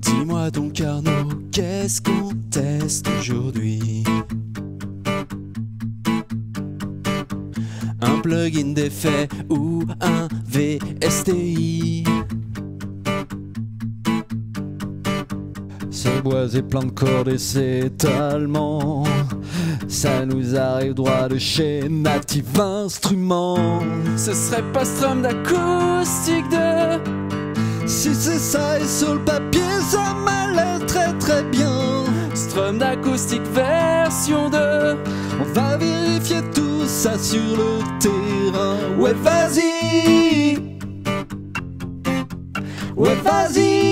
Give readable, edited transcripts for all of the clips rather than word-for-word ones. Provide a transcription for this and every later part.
Dis-moi donc Arnaud, qu'est-ce qu'on teste aujourd'hui? Un plugin d'effet ou un VSTI? C'est boisé plein de cordes et c'est allemand. Ça nous arrive droit de chez Native Instruments. Ce serait pas Strum d'Acoustic 2? Si c'est ça et sur le papier ça m'a l'air très très bien. Strum d'Acoustic version 2. On va vérifier tout ça sur le terrain. Ouais vas-y. Ouais vas-y.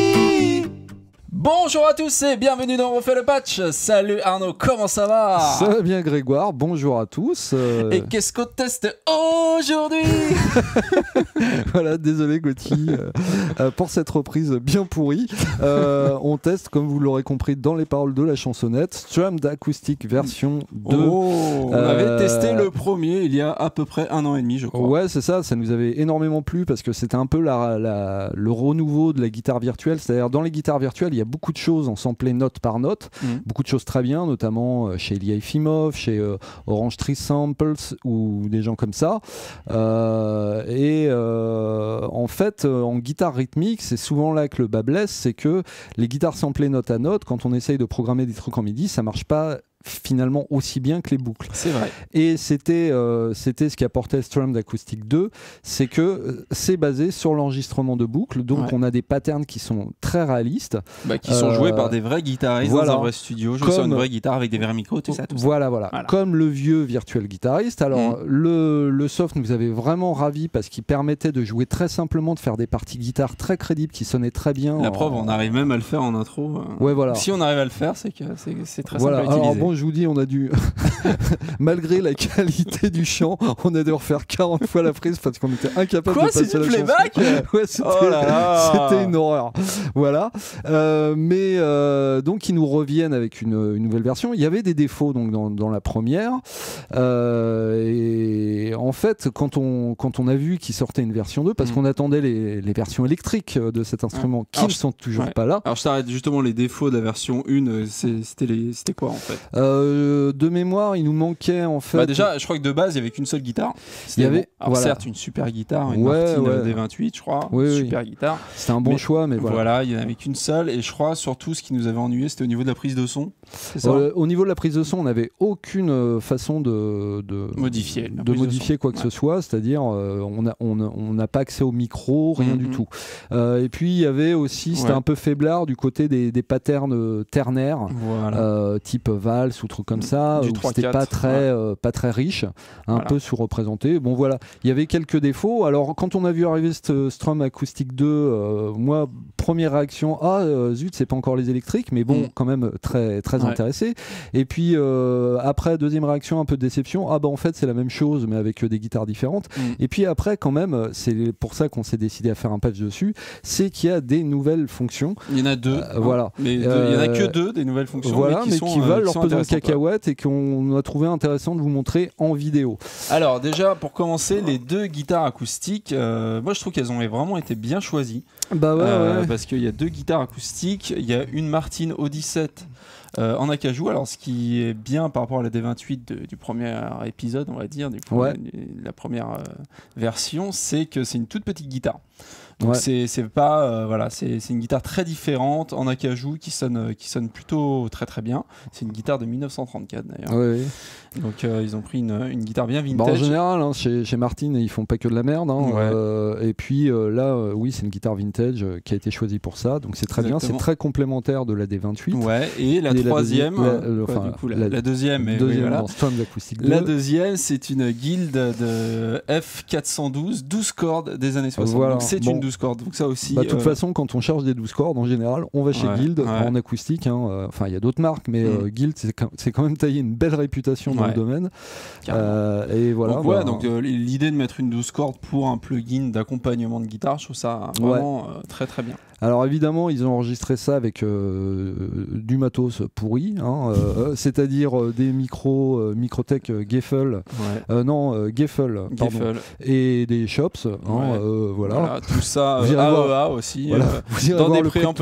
Bonjour à tous et bienvenue dans On refait le patch. Salut Arnaud, comment ça va? Ça va bien Grégoire, bonjour à tous. Et qu'est-ce qu'on teste aujourd'hui? Voilà, désolé Gauthier pour cette reprise bien pourrie. On teste, comme vous l'aurez compris dans les paroles de la chansonnette, Strum d'Acoustic version 2. On avait testé le premier il y a à peu près 1 an et demi je crois. Ouais c'est ça, ça nous avait énormément plu parce que c'était un peu le renouveau de la guitare virtuelle. C'est-à-dire dans les guitares virtuelles il y a beaucoup de choses en samplé note par note, beaucoup de choses très bien, notamment chez Ilya Efimov, chez Orange Tree Samples ou des gens comme ça. En fait, en guitare rythmique, c'est souvent là que le bas blesse, c'est que les guitares samplées note à note, quand on essaye de programmer des trucs en MIDI, ça marche pas finalement aussi bien que les boucles. C'est vrai. Et c'était ce qu'apportait Strum d'Acoustic 2, c'est que c'est basé sur l'enregistrement de boucles, donc on a des patterns qui sont très réalistes. Qui sont joués par des vrais guitaristes dans un vrai studio, joués sur une vraie guitare avec des vrais micros, tout ça. Voilà. Comme le vieux Virtual Guitarist. Alors le soft nous avait vraiment ravis parce qu'il permettait de jouer très simplement, de faire des parties guitare très crédibles qui sonnaient très bien. La preuve, on arrive même à le faire en intro. Ouais, voilà. Si on arrive à le faire, c'est que c'est très simple à utiliser. Alors bon, je vous dis, on a dû, malgré la qualité du chant, on a dû refaire 40 fois la prise parce qu'on était incapable de passer c'est la du playback? Ouais, c'était une horreur. Voilà. Donc ils nous reviennent avec une nouvelle version. Il y avait des défauts donc dans la première. Et en fait, quand on a vu qu'il sortait une version 2, parce qu'on attendait les versions électriques de cet instrument qui ne sont toujours pas là. Alors je t'arrête justement, les défauts de la version 1, c'était quoi en fait? De mémoire, il nous manquait en fait. Déjà, je crois que de base, il n'y avait qu'une seule guitare. Il y avait, certes, une super guitare, une Martin D28, je crois. Super guitare. C'était un bon choix, mais voilà. Il n'y en avait qu'une seule. Et je crois surtout, ce qui nous avait ennuyé, c'était au niveau de la prise de son. Au niveau de la prise de son, on n'avait aucune façon de modifier quoi que ce soit. C'est-à-dire, on n'a pas accès au micro, rien du tout. Et puis, il y avait aussi, c'était un peu faiblard du côté des patterns ternaires, type valse ou trucs comme ça, où c'était pas très riche, un peu sous-représenté. Bon voilà, il y avait quelques défauts. Alors quand on a vu arriver ce Strum Acoustic 2, moi première réaction, zut, c'est pas encore les électriques, mais bon quand même très intéressé. Et puis après deuxième réaction, un peu de déception, en fait c'est la même chose mais avec des guitares différentes. Et puis après quand même, c'est pour ça qu'on s'est décidé à faire un patch dessus, c'est qu'il y a des nouvelles fonctions. Il y en a deux, mais il y en a que deux des nouvelles fonctions, mais qui valent leur pesant de cacahuètes et qu'on a trouvé intéressant de vous montrer en vidéo. Alors déjà pour commencer, les deux guitares acoustiques, moi je trouve qu'elles ont vraiment été bien choisies. Parce qu'il y a deux guitares acoustiques, il y a une Martin Odyssey en acajou. Alors ce qui est bien par rapport à la D28 du premier épisode, on va dire, la première version, c'est que c'est une toute petite guitare. Donc c'est pas c'est une guitare très différente en acajou qui sonne plutôt très très bien. C'est une guitare de 1934 d'ailleurs. Donc ils ont pris une guitare bien vintage. En général, chez Martin, ils font pas que de la merde. Et puis là, c'est une guitare vintage qui a été choisie pour ça. Donc c'est très bien. C'est très complémentaire de la D28. Et la troisième, la deuxième, la deuxième, c'est une Guild de F412, 12 cordes des années 60. Donc c'est une 12 cordes. Donc ça aussi. De toute façon, quand on cherche des 12 cordes, en général, on va chez Guild en acoustique. Enfin, il y a d'autres marques, mais Guild, c'est quand même taillé une belle réputation dans le domaine. Et voilà. Donc l'idée de mettre une 12 cordes pour un plugin d'accompagnement de guitare, je trouve ça vraiment très très bien. Alors évidemment, ils ont enregistré ça avec du matos pourri, hein, c'est-à-dire des micros Microtech Geffel, Geffel, et des Shops, voilà. Tout ça, AEA aussi, dans des préamps,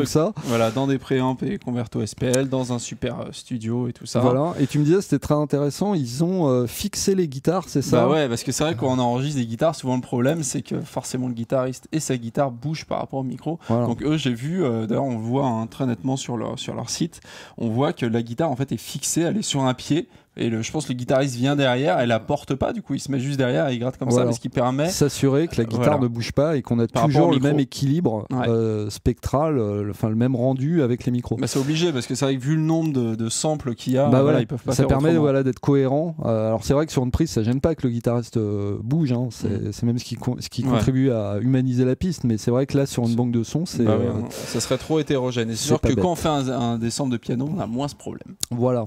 dans des préamps et converto SPL, dans un super studio et tout ça. Voilà. Et tu me disais, c'était très intéressant, ils ont fixé les guitares, c'est ça? Bah ouais, parce que c'est vrai qu'on enregistre des guitares, souvent le problème c'est que forcément le guitariste et sa guitare bougent par rapport au micro. Voilà. Donc eux, j'ai vu, d'ailleurs on le voit très nettement sur leur site, on voit que la guitare en fait est fixée, elle est sur un pied. Et je pense que le guitariste vient derrière, elle la porte pas, du coup il se met juste derrière et il gratte comme ça, ce qui permet s'assurer que la guitare ne bouge pas et qu'on a toujours le même équilibre spectral, le même rendu avec les micros. Bah, c'est obligé parce que c'est vrai que vu le nombre de samples qu'il y a, ils peuvent pas ça faire permet autrement. D'être cohérent. Alors c'est vrai que sur une prise ça gêne pas que le guitariste bouge, hein. C'est même ce qui contribue à humaniser la piste, mais c'est vrai que là sur une banque de son ça serait trop hétérogène. Et c'est sûr que quand on fait un des samples de piano, on a moins ce problème. Voilà.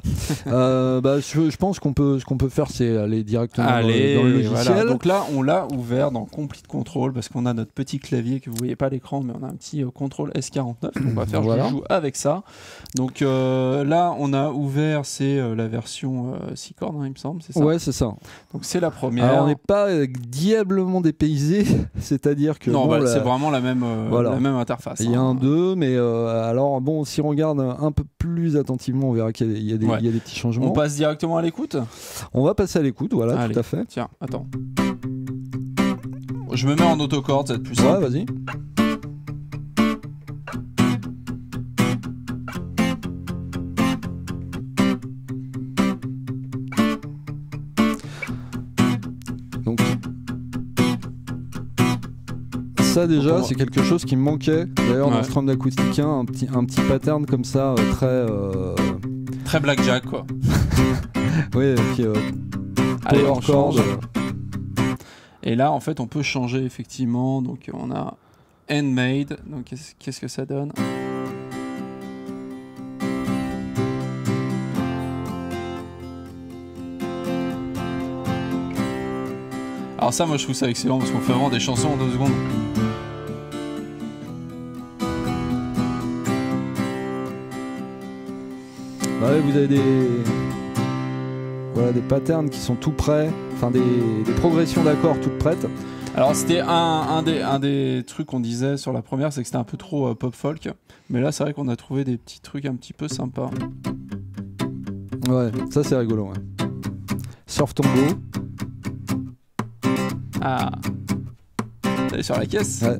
Je pense ce qu'on peut faire, c'est aller directement dans le logiciel. Voilà. Donc là, on l'a ouvert dans Complete Control parce qu'on a notre petit clavier que vous voyez pas à l'écran, mais on a un petit contrôle S49. Donc on va faire joujou avec ça. Donc là, on a ouvert, c'est la version 6 cordes, il me semble, c'est ça? Ouais, c'est ça. Donc c'est la première. Alors on n'est pas diablement dépaysé, c'est-à-dire que c'est vraiment la même interface. Il y a un 2, mais alors bon, si on regarde un peu plus attentivement, on verra qu'il y a des petits changements. On passe directement à l'écoute. On va passer à l'écoute, voilà. Allez, tout à fait. Tiens, attends. Je me mets en autocorde, ça va être plus simple. Ouais, vas-y. Donc ça déjà, c'est quelque chose qui me manquait. D'ailleurs, dans Strum d'Acoustica, un petit pattern comme ça, très blackjack, quoi. Oui, et puis allez, on change. Et là, en fait, on peut changer effectivement. Donc, on a Handmade. Donc, qu'est-ce que ça donne? Alors ça, moi, je trouve ça excellent parce qu'on fait vraiment des chansons en 2 secondes. Bah ouais, vous avez des patterns qui sont tout prêts, enfin des progressions d'accords toutes prêtes. Alors c'était un des trucs qu'on disait sur la première, c'est que c'était un peu trop pop folk, mais là c'est vrai qu'on a trouvé des petits trucs un petit peu sympas. Ouais, ça c'est rigolo. Ouais. Surf Tango. Ah, t'allais sur la caisse. Ouais.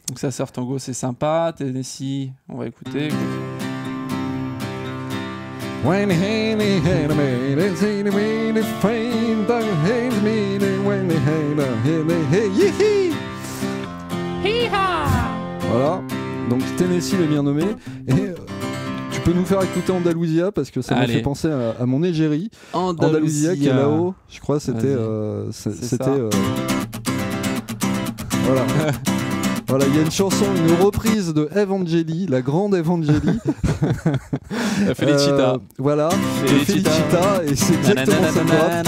Donc ça, Surf Tango, c'est sympa. Tennessee, on va écouter. Voilà, donc Tennessee est bien nommé. Et tu peux nous faire écouter Andalusia parce que ça m'a fait penser à mon égérie. Andalusia qui est là-haut. Je crois que c'était. Voilà. Voilà, il y a une chanson, une reprise de Evangeli, la grande Evangeli. La Felicita. Voilà, Felicita, et c'est exactement ça.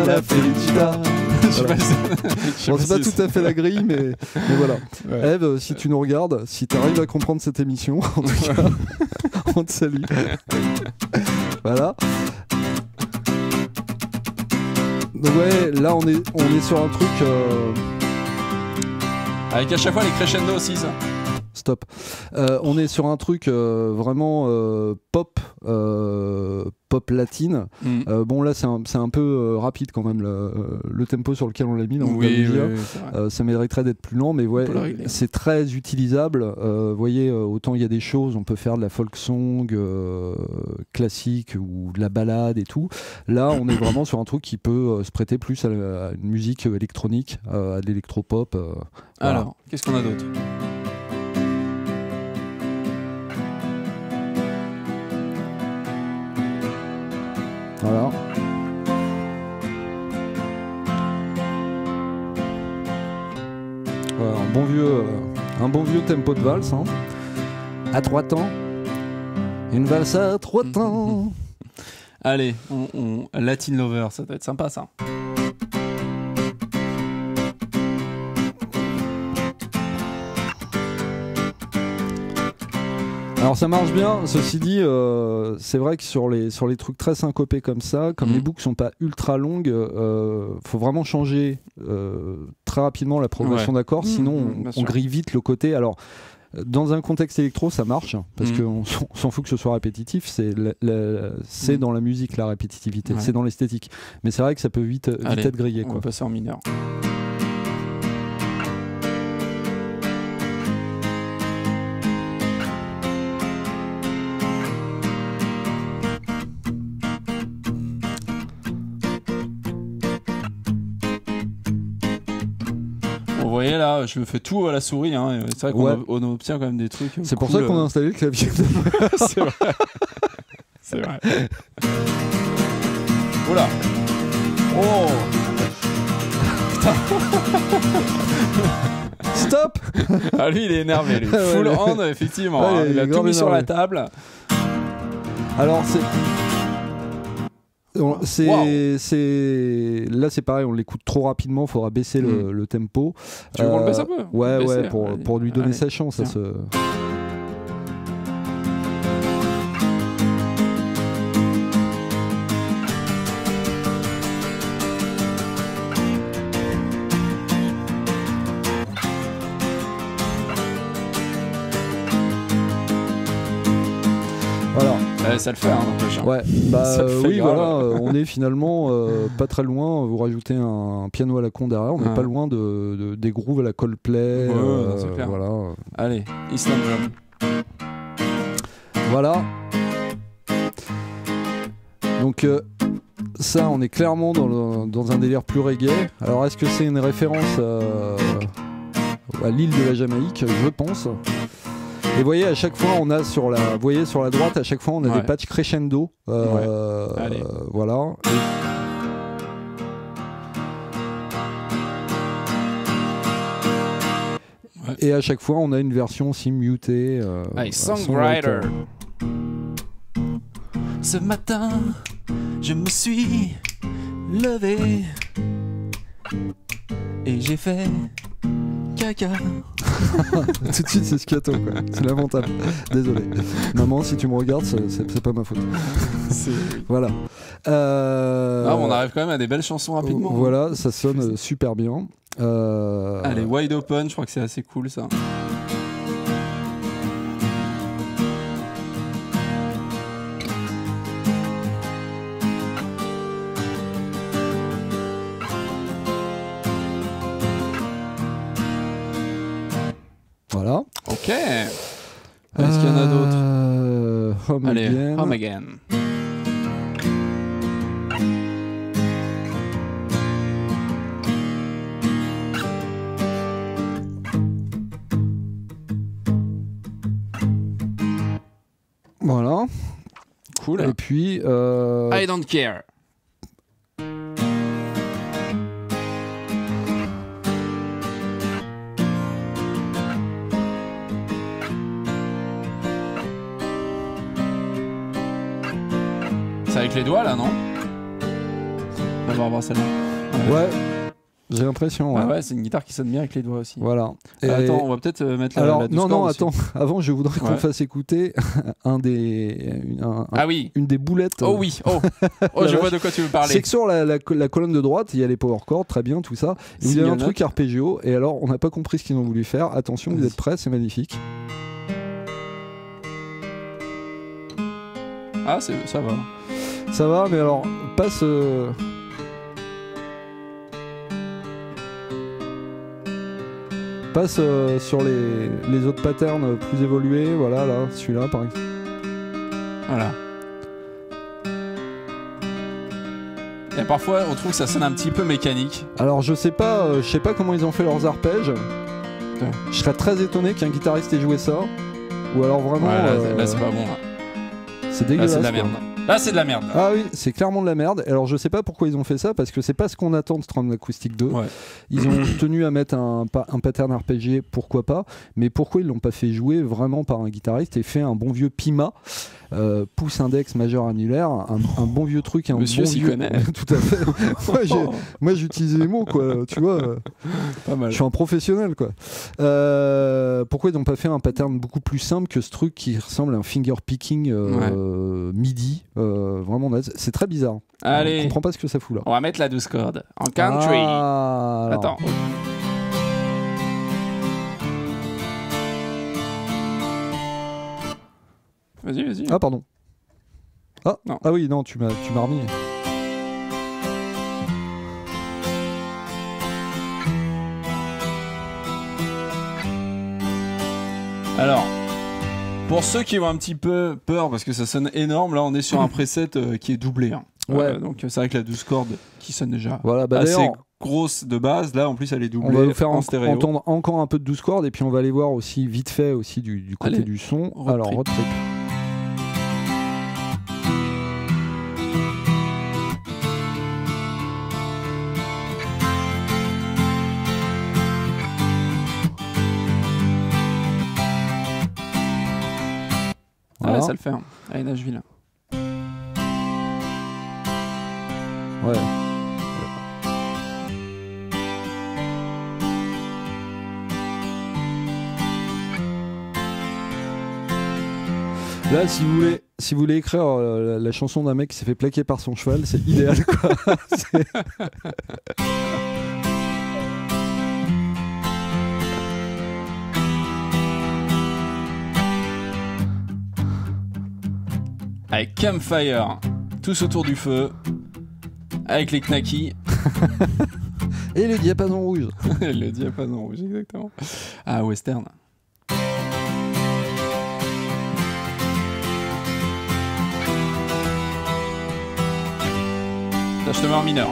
La Felicita. Bon, c'est pas tout à fait la grille, mais voilà. Ouais. Eve, si tu nous regardes, si tu arrives à comprendre cette émission, en tout cas, on te salue. Voilà. Donc ouais, là on est sur un truc. Avec à chaque fois les crescendo aussi, ça. Stop. On est sur un truc vraiment pop latine. Bon là c'est un peu rapide quand même le tempo sur lequel on l'a mis. Donc ça mériterait d'être plus lent, mais ouais, c'est très utilisable. Vous voyez, autant il y a des choses, on peut faire de la folk song classique ou de la ballade et tout. Là on est vraiment sur un truc qui peut se prêter plus à une musique électronique, à de l'électropop. Alors, voilà. Qu'est-ce qu'on a d'autre? Voilà. Un bon vieux tempo de valse, hein. À 3 temps. Une valse à 3 temps. Allez, Latin Lover, ça doit être sympa ça. Alors ça marche bien, ceci dit, c'est vrai que sur les trucs très syncopés comme ça, comme les boucles sont pas ultra longues, faut vraiment changer très rapidement la progression d'accords, sinon on grille vite le côté. Alors dans un contexte électro ça marche, parce qu'on s'en fout que ce soit répétitif, c'est dans la musique la répétitivité, c'est dans l'esthétique. Mais c'est vrai que ça peut vite être grillé. On va passer en mineur. Vous voyez là, je me fais tout à la souris. Hein. C'est vrai qu'on obtient quand même des trucs. C'est pour ça qu'on a installé le clavier. C'est vrai. C'est vrai. Oula. Oh. Putain. Stop. Ah lui il est énervé. Lui. Full hand effectivement. Ouais, il a tout mis sur la table. Alors là c'est pareil, on l'écoute trop rapidement, il faudra baisser le tempo. Tu veux qu'on le baisse un peu? Ouais, pour lui donner sa chance. Ça le fait, hein, ouais, oui, voilà, on est finalement pas très loin. Vous rajoutez un piano à la con derrière, on n'est pas loin des grooves à la Coldplay. C'est clair. Voilà. Allez, Eastern Drum. Voilà. Donc ça, on est clairement dans un délire plus reggae. Alors, est-ce que c'est une référence à l'île de la Jamaïque? Je pense. Et vous voyez, à chaque fois, on a sur la droite, à chaque fois, on a des patchs crescendo. Voilà. Et à chaque fois, on a une version aussi mutée. Songwriter. Ce matin, je me suis levé et j'ai fait caca. Tout de suite c'est scato quoi. C'est lamentable. Désolé. Maman si tu me regardes c'est pas ma faute. Voilà. On arrive quand même à des belles chansons rapidement. Voilà, ça sonne super bien. Allez, Wide Open, je crois que c'est assez cool ça. Voilà. Ok. Est-ce qu'il y en a d'autres? Allez, Home Again. Voilà. Cool. Et puis... I Don't Care. C'est avec les doigts là, non? On va voir celle-là. Ouais. J'ai l'impression. Ouais, c'est une guitare qui sonne bien avec les doigts aussi. Voilà. Et attends, on va peut-être mettre la non, attends. Avant, je voudrais qu'on fasse écouter une des boulettes. Oh oui. Oh, je vois de quoi tu veux parler. C'est que sur la colonne de droite, il y a les power chords, très bien, tout ça. Il y a un truc arpeggio. Et alors, on n'a pas compris ce qu'ils ont voulu faire. Attention, vous êtes prêts, c'est magnifique. Ah, ça va. Ça va, mais alors, passe... Passe sur les autres patterns plus évolués, voilà, là, celui-là par exemple. Voilà. Et parfois, on trouve que ça sonne un petit peu mécanique. Alors, je sais pas comment ils ont fait leurs arpèges. Je serais très étonné qu'un guitariste ait joué ça. Ou alors vraiment... là, c'est pas bon. Là. C'est dégueulasse. Là, c'est de la merde. Là, c'est de la merde. Ah oui, c'est clairement de la merde. Alors, je sais pas pourquoi ils ont fait ça, parce que c'est pas ce qu'on attend de Strand Acoustic 2. Ouais. Ils ont tenu à mettre un pattern arpégié, pourquoi pas. Mais pourquoi ils l'ont pas fait jouer vraiment par un guitariste et fait un bon vieux Pima pouce index majeur annulaire, un bon vieux truc. Monsieur bon s'y connaît. Tout à fait. Moi j'utilisais les mots, quoi, tu vois. Pas mal. Je suis un professionnel, quoi. Pourquoi ils n'ont pas fait un pattern beaucoup plus simple que ce truc qui ressemble à un finger picking MIDI, vraiment naze. C'est très bizarre. Allez, je comprends pas ce que ça fout là. On va mettre la 12 cordes en country. Attends. Vas-y. Ah pardon. Ah oui, non, tu m'as remis. Alors, pour ceux qui ont un petit peu peur parce que ça sonne énorme, là on est sur un preset qui est doublé. Hein. Donc c'est vrai que la 12 cordes qui sonne déjà assez grosse de base, là en plus elle est doublée. On va vous faire stéréo. Entendre encore un peu de 12 cordes et puis on va aller voir aussi vite fait aussi du côté du son. Alors road trip. Ouais, ça le fait. Allez, Nashville. Ouais. Là, si vous voulez écrire la chanson d'un mec qui s'est fait plaquer par son cheval, c'est idéal, quoi. Avec Campfire, tous autour du feu, avec les knackis. Et le diapason rouge. Le diapason rouge, exactement. Ah, western. Là, je te mets en mineur.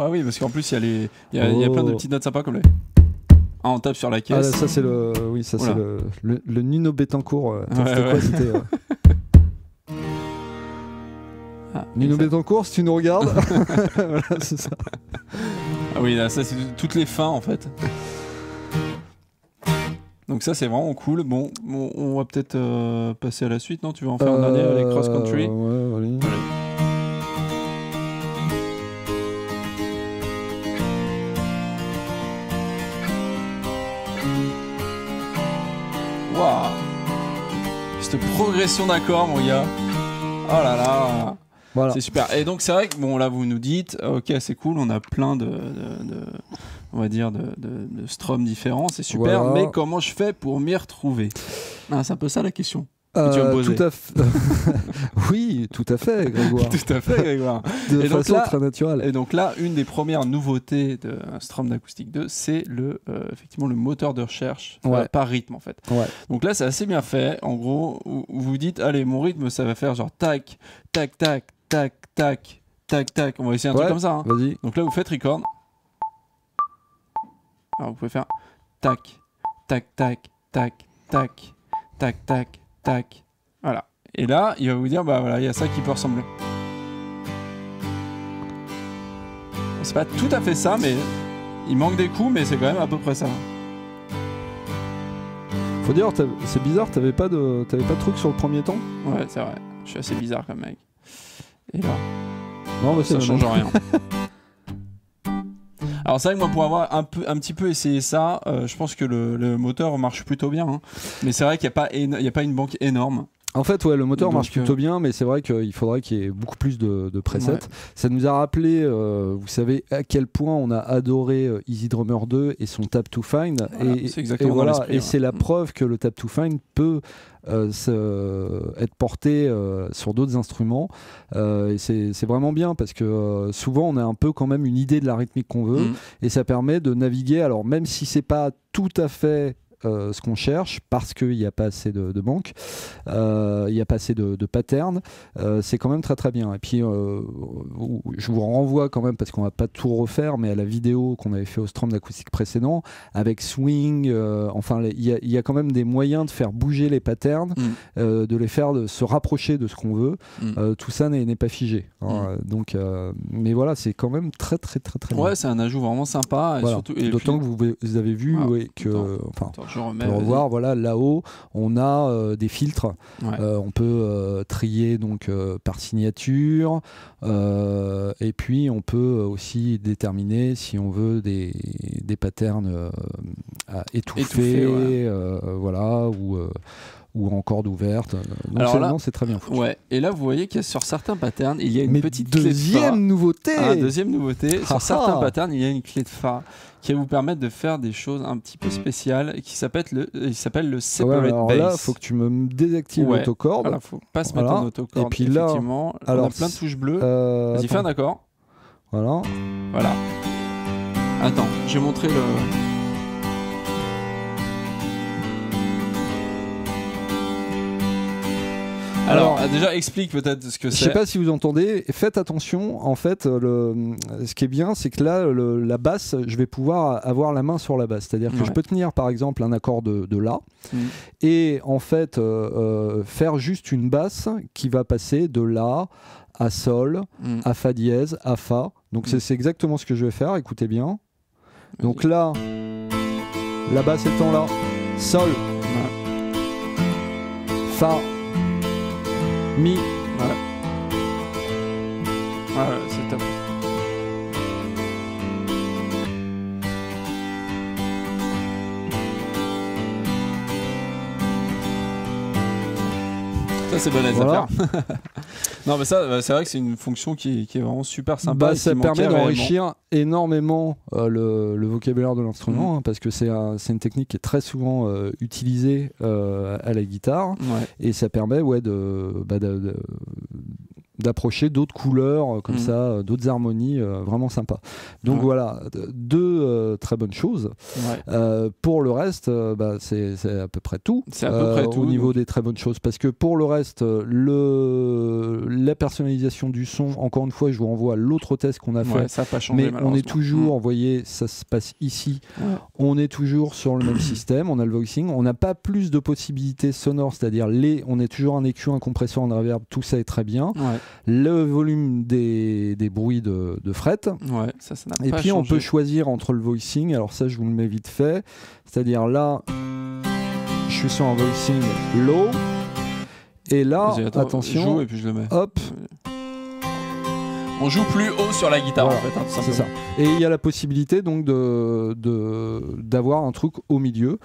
Ah oui, parce qu'en plus il y a plein de petites notes sympas comme les. Ah, on tape sur la caisse. Ah là, ça c'est c'est le Nino Bettencourt. C'était Nino Bettencourt, si tu nous regardes. Voilà, c'est ça. Ah oui, là, ça c'est toutes les fins en fait. Donc ça c'est vraiment cool. Bon, on va peut-être passer à la suite, non? Tu veux en faire un dernier avec Cross Country? Ouais, allez. Waouh, cette progression d'accords, mon gars. Oh là là. Voilà. C'est super. Et donc c'est vrai que bon là vous nous dites ok c'est cool, on a plein on va dire de strums différents, c'est super, voilà. Mais comment je fais pour m'y retrouver? C'est un peu ça la question. Tout à fait. Oui, tout à fait, Grégoire. Tout à fait, Grégoire. De façon très naturelle. Et donc là, une des premières nouveautés de Strum d'Acoustique 2, c'est effectivement le moteur de recherche par rythme en fait. Ouais. Donc là, c'est assez bien fait. En gros, vous dites, allez, mon rythme, ça va faire genre tac, tac, tac, tac, tac, tac, tac. On va essayer un truc comme ça. Hein. Vas-y. Donc là, vous faites record. Alors vous pouvez faire tac, tac, tac, tac, tac, tac, tac. Tac. Voilà. Et là, il va vous dire, bah voilà, il y a ça qui peut ressembler. C'est pas tout à fait ça, mais il manque des coups, mais c'est quand même à peu près ça. Faut dire, c'est bizarre, t'avais pas de truc sur le premier temps? Ouais, c'est vrai. Je suis assez bizarre comme mec. Et là, non, bah, ça change rien. Alors c'est vrai que moi pour avoir un petit peu essayé ça, je pense que le moteur marche plutôt bien. Hein. Mais c'est vrai qu'il n'y a pas une banque énorme. En fait, ouais, le moteur marche plutôt bien, mais c'est vrai qu'il faudrait qu'il y ait beaucoup plus de presets. Ouais. Ça nous a rappelé, vous savez, à quel point on a adoré Easy Drummer 2 et son Tap to Find. Voilà, c'est exactement et c'est la preuve que le Tap to Find peut être porté sur d'autres instruments. Et c'est vraiment bien parce que souvent on a un peu quand même une idée de la rythmique qu'on veut et ça permet de naviguer. Alors même si c'est pas tout à fait ce qu'on cherche parce qu'il n'y a pas assez de banques, il n'y a pas assez de patterns, c'est quand même très très bien. Et puis je vous renvoie quand même, parce qu'on va pas tout refaire, mais à la vidéo qu'on avait fait au Strom d'acoustique précédent avec swing, enfin il y a quand même des moyens de faire bouger les patterns, de les faire se rapprocher de ce qu'on veut. Tout ça n'est pas figé, hein. Donc mais voilà, c'est quand même très très très très bien. C'est un ajout vraiment sympa, voilà. D'autant que vous avez vu que enfin, pour revoir, voilà, là-haut on a des filtres, on peut trier donc par signature, et puis on peut aussi déterminer si on veut des patterns à étouffer, voilà, ou en corde ouverte. Donc alors là, c'est très bien foutu. Et là, vous voyez qu'il y a sur certains patterns, il y a une petite clé de fa. Deuxième nouveauté. Deuxième nouveauté. Sur certains patterns, il y a une clé de fa qui va vous permettre de faire des choses un petit peu spéciales, qui s'appelle le separate alors bass. Là, il faut que tu me désactives l'autocorde. Il ne faut pas se mettre en autocorde. Et puis là, effectivement, on a plein de touches bleues. Vas-y, fais un accord. Voilà. Attends, je vais montrer le... Alors, déjà, explique peut-être ce que c'est. Je sais pas si vous entendez. Faites attention. En fait, ce qui est bien, c'est que là, la basse, je vais pouvoir avoir la main sur la basse. C'est-à-dire que je peux tenir, par exemple, un accord de La, et en fait, faire juste une basse qui va passer de La à Sol, à Fa dièse, à Fa. Donc c'est exactement ce que je vais faire. Écoutez bien. Donc là, la basse étant là, Sol, Fa, Mi. C'est top. Ça, c'est bon à faire. Non, mais ça, c'est vrai que c'est une fonction qui est vraiment super sympa. Ça permet d'enrichir énormément le vocabulaire de l'instrument, hein, parce que c'est une technique qui est très souvent utilisée à la guitare, et ça permet d'approcher d'autres couleurs comme ça, d'autres harmonies vraiment sympas. Donc voilà, deux très bonnes choses. Pour le reste, c'est à peu près tout. C'est à peu près tout au niveau des très bonnes choses, parce que pour le reste, la personnalisation du son, encore une fois, je vous renvoie à l'autre test qu'on a fait. Ça n'a pas changé, mais on est toujours, vous voyez, ça se passe ici. On est toujours sur le même système. On a le voicing. On n'a pas plus de possibilités sonores, c'est-à-dire on est toujours un EQ, un compresseur, un reverb. Tout ça est très bien. Le volume des bruits de fret. Ça n'a pas Et puis changé. on peut choisir entre le voicing. Alors ça, je vous le mets vite fait. C'est-à-dire là, je suis sur un voicing low. Et là, attention, joue et puis je le mets. Hop. On joue plus haut sur la guitare, en fait, tout c'est ça. Et il y a la possibilité donc d'avoir un truc au milieu.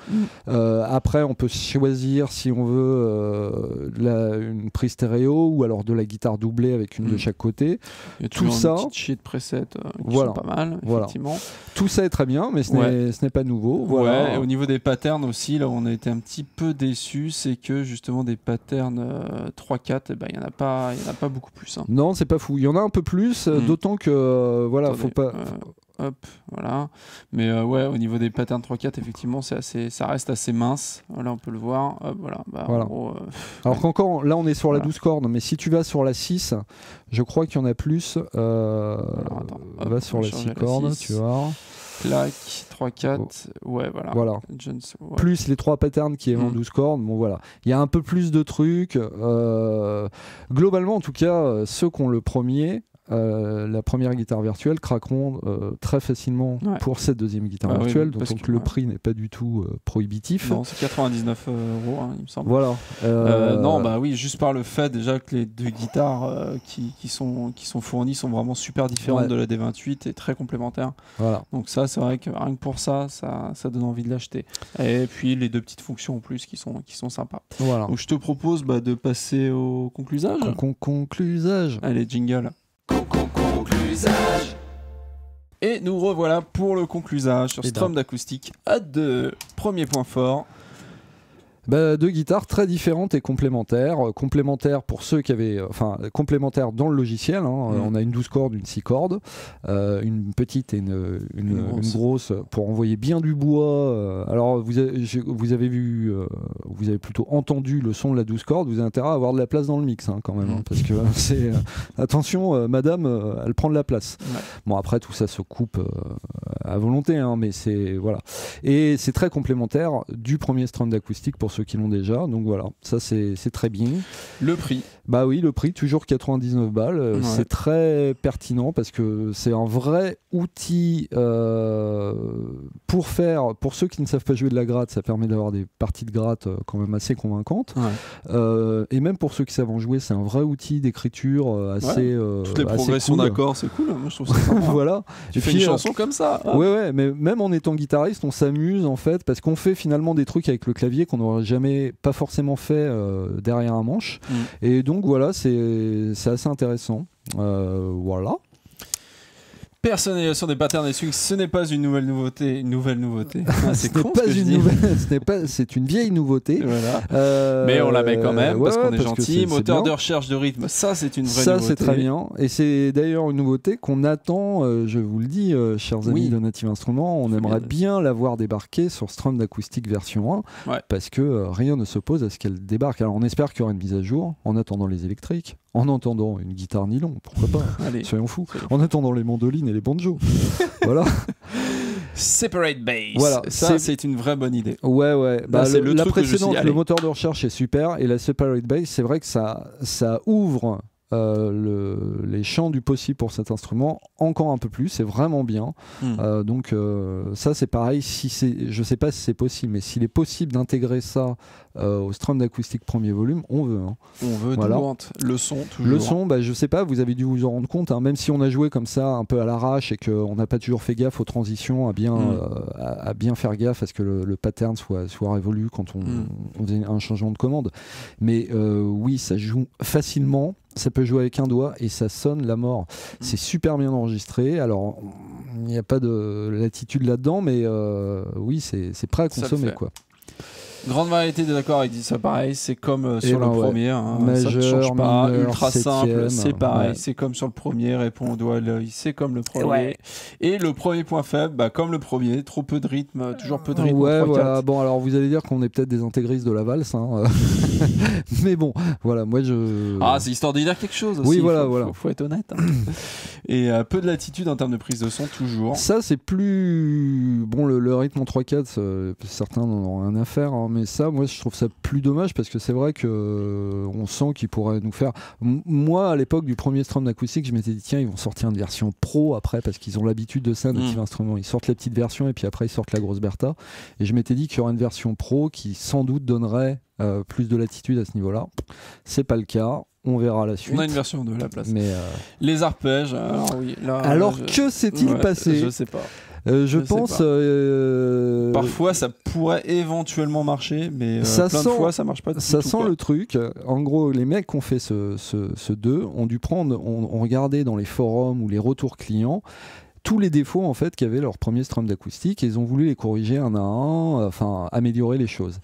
Après, on peut choisir si on veut une prise stéréo ou alors de la guitare doublée avec une de chaque côté. Il y a tout ça. Une petite sheet preset qui sont pas mal, effectivement. Tout ça est très bien, mais ce n'est pas nouveau. Et au niveau des patterns aussi, là où on a été un petit peu déçus, c'est que justement des patterns 3-4, il n'y en a pas beaucoup plus. Hein. Non, c'est pas fou. Il y en a un peu plus. D'autant que attendez, faut pas. Hop, voilà. Mais au niveau des patterns 3-4, effectivement, ça reste assez mince. Là, on peut le voir. Hop, voilà. En gros, alors qu'encore, là, on est sur la 12 cordes, mais si tu vas sur la 6, je crois qu'il y en a plus. Va sur la 6 cordes, tu vois. Clac, 3-4, voilà. Plus les 3 patterns qui est en 12 cordes, bon voilà. Il y a un peu plus de trucs. Globalement, en tout cas, ceux qui ont le premier, la première guitare virtuelle craqueront très facilement pour cette deuxième guitare virtuelle, donc le prix n'est pas du tout prohibitif. Non, c'est 99 €, il me semble. Voilà. Non, juste par le fait déjà que les deux guitares qui sont fournies sont vraiment super différentes de la D28 et très complémentaires. Voilà. Donc ça, c'est vrai que rien que pour ça donne envie de l'acheter. Et puis les deux petites fonctions en plus qui sont sympas. Voilà. Donc je te propose de passer au conclusage. Conclusage. Allez, jingle. Conclusage. Et nous revoilà pour le conclusage sur Strom d'acoustique à 2. Premier point fort. Deux guitares très différentes et complémentaires. Complémentaires pour ceux qui avaient, complémentaires dans le logiciel. On a une 12 cordes, une 6 cordes, une petite et une grosse pour envoyer bien du bois. Alors vous avez vu, vous avez plutôt entendu le son de la 12 cordes. Vous avez intérêt à avoir de la place dans le mix quand même, parce que c'est attention, madame, elle prend de la place. Ouais. Bon, après tout ça se coupe à volonté, mais c'est voilà. Et c'est très complémentaire du premier Strum d'acoustique pour ceux qui l'ont déjà, donc voilà, ça c'est très bien. Le prix? Bah oui, le prix, toujours 99 balles, c'est très pertinent parce que c'est un vrai outil pour ceux qui ne savent pas jouer de la gratte, ça permet d'avoir des parties de gratte quand même assez convaincantes, et même pour ceux qui savent en jouer, c'est un vrai outil d'écriture assez toutes les progressions cool. D'accords, c'est cool, moi je trouve ça sympa. Voilà. Tu fais une chanson comme ça. Ouais, mais même en étant guitariste, on s'amuse en fait, parce qu'on fait finalement des trucs avec le clavier qu'on n'aurait jamais, pas forcément fait derrière un manche. Et donc voilà, c'est assez intéressant. Voilà. Personnalisation des patterns et swings, ce n'est pas une nouvelle nouveauté. C'est con, pas une nouvelle, c'est une vieille nouveauté. Voilà. Mais on la met quand même parce qu'on est gentil. Moteur de recherche de rythme, ça c'est une vraie nouveauté. Ça c'est très bien. Et c'est d'ailleurs une nouveauté qu'on attend. Je vous le dis, chers amis de Native Instruments, on aimerait bien la voir débarquer sur Strum d'acoustique version 1, parce que rien ne s'oppose à ce qu'elle débarque. Alors on espère qu'il y aura une mise à jour en attendant les électriques. En entendant une guitare nylon, pourquoi pas. Allez, soyons fous. En attendant les mandolines et les banjos. Voilà. Separate bass. Voilà, ça c'est une vraie bonne idée. Ouais. Bah, la précédente, le moteur de recherche est super, et la separate bass, c'est vrai que ça ouvre les champs du possible pour cet instrument encore un peu plus, c'est vraiment bien. Donc ça c'est pareil, je sais pas si c'est possible, mais s'il est possible d'intégrer ça au Strum d'acoustique premier volume, on veut. On veut, voilà. Le son toujours. Le son, je sais pas, vous avez dû vous en rendre compte, même si on a joué comme ça un peu à l'arrache et qu'on n'a pas toujours fait gaffe aux transitions, à bien faire gaffe à ce que le pattern soit révolu quand on faisait un changement de commande. Mais oui, ça joue facilement. Ça peut jouer avec un doigt et ça sonne la mort. C'est super bien enregistré. Alors, il n'y a pas de latitude là-dedans, mais oui, c'est prêt à consommer, quoi. Grande variété d'accords, il dit ça pareil, c'est comme sur le premier, majeur, ça ne change pas, mineur, ultra septième, simple, c'est pareil, c'est comme sur le premier, répond au doigt à l'œil, c'est comme le premier. Et le premier point faible, comme le premier, trop peu de rythme, toujours peu de rythme. Voilà. Bon, alors vous allez dire qu'on est peut-être des intégristes de la valse, mais bon, voilà, moi je. Ah, c'est histoire de dire quelque chose aussi. Oui, voilà, faut être honnête. Et peu de latitude en termes de prise de son, toujours. Ça, c'est plus. Bon, le rythme en 3/4, certains n'en ont rien à faire, mais ça, moi, je trouve ça plus dommage parce que c'est vrai qu'on sent qu'ils pourraient nous faire. Moi, à l'époque du premier Strum d'acoustique, je m'étais dit, tiens, ils vont sortir une version pro après parce qu'ils ont l'habitude de ça, Native Instruments. Ils sortent la petite version et puis après, ils sortent la grosse Bertha. Et je m'étais dit qu'il y aurait une version pro qui, sans doute, donnerait plus de latitude à ce niveau-là. C'est pas le cas. On verra la suite. On a une version de la place. Mais les arpèges, que s'est-il passé ? Je sais pas. Je pense. Parfois, ça pourrait éventuellement marcher, mais plein de fois, ça marche pas. Ça sent le truc. En gros, les mecs qui ont fait ce 2 ont dû prendre. On regardait dans les forums ou les retours clients tous les défauts en fait qu'avait leur premier Strum d'acoustique et ils ont voulu les corriger un à un, enfin améliorer les choses.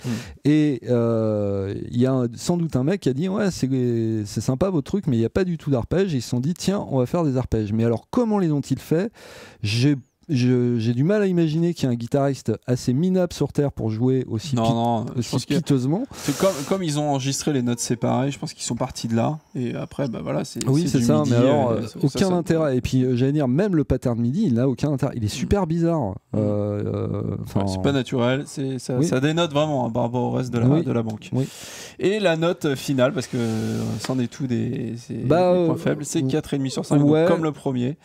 Et il y a sans doute un mec qui a dit ouais c'est sympa votre truc mais il n'y a pas du tout d'arpèges. Ils se sont dit tiens on va faire des arpèges. Mais alors comment les ont-ils fait ? J'ai du mal à imaginer qu'il y ait un guitariste assez minable sur Terre pour jouer aussi piteusement. Comme ils ont enregistré les notes séparées, je pense qu'ils sont partis de là. Et après, voilà, c'est ça. MIDI, mais alors, aucun intérêt. Et puis, j'allais dire, même le pattern MIDI, il n'a aucun intérêt. Il est super bizarre. C'est pas naturel. Ça dénote vraiment par rapport au reste de la banque. Oui. Et la note finale, parce que c'en est tout des points faibles, c'est 4,5 sur 5, donc comme le premier.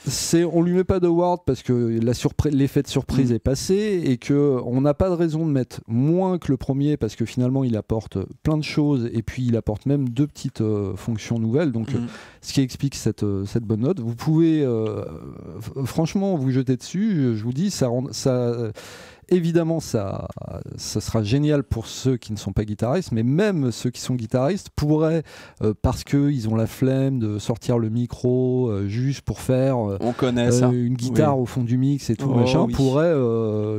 On lui met pas de word parce que l'effet de surprise est passé et qu'on n'a pas de raison de mettre moins que le premier parce que finalement il apporte plein de choses et puis il apporte même 2 petites fonctions nouvelles, donc ce qui explique cette bonne note. Vous pouvez franchement vous jeter dessus, je vous dis, évidemment ça ça sera génial pour ceux qui ne sont pas guitaristes, mais même ceux qui sont guitaristes pourraient, parce qu'ils ont la flemme de sortir le micro juste pour faire une guitare au fond du mix et tout, pourraient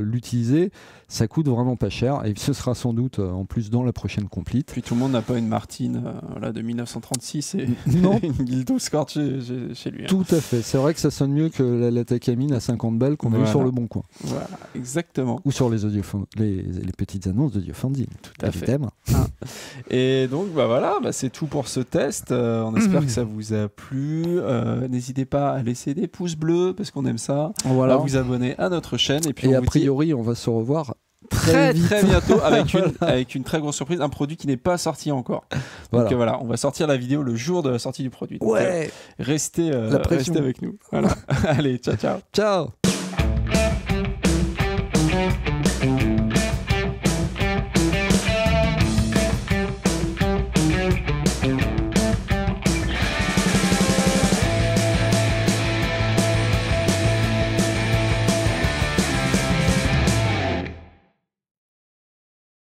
l'utiliser. Ça coûte vraiment pas cher et ce sera sans doute en plus dans la prochaine complete. Puis tout le monde n'a pas une Martine de 1936 et une Guild 12 cordes chez lui. Tout à fait, c'est vrai que ça sonne mieux que la Takamine à 50 balles qu'on a eu sur le Bon Coin. Voilà, exactement. Ou sur les petites annonces d'Audiophile. Tout à fait. Et donc c'est tout pour ce test. On espère que ça vous a plu. N'hésitez pas à laisser des pouces bleus parce qu'on aime ça. À vous abonner à notre chaîne. Et puis a priori, on va se revoir très bientôt avec une très grosse surprise, un produit qui n'est pas sorti encore. Donc on va sortir la vidéo le jour de la sortie du produit. Donc, restez avec nous. Allez, ciao. Ciao.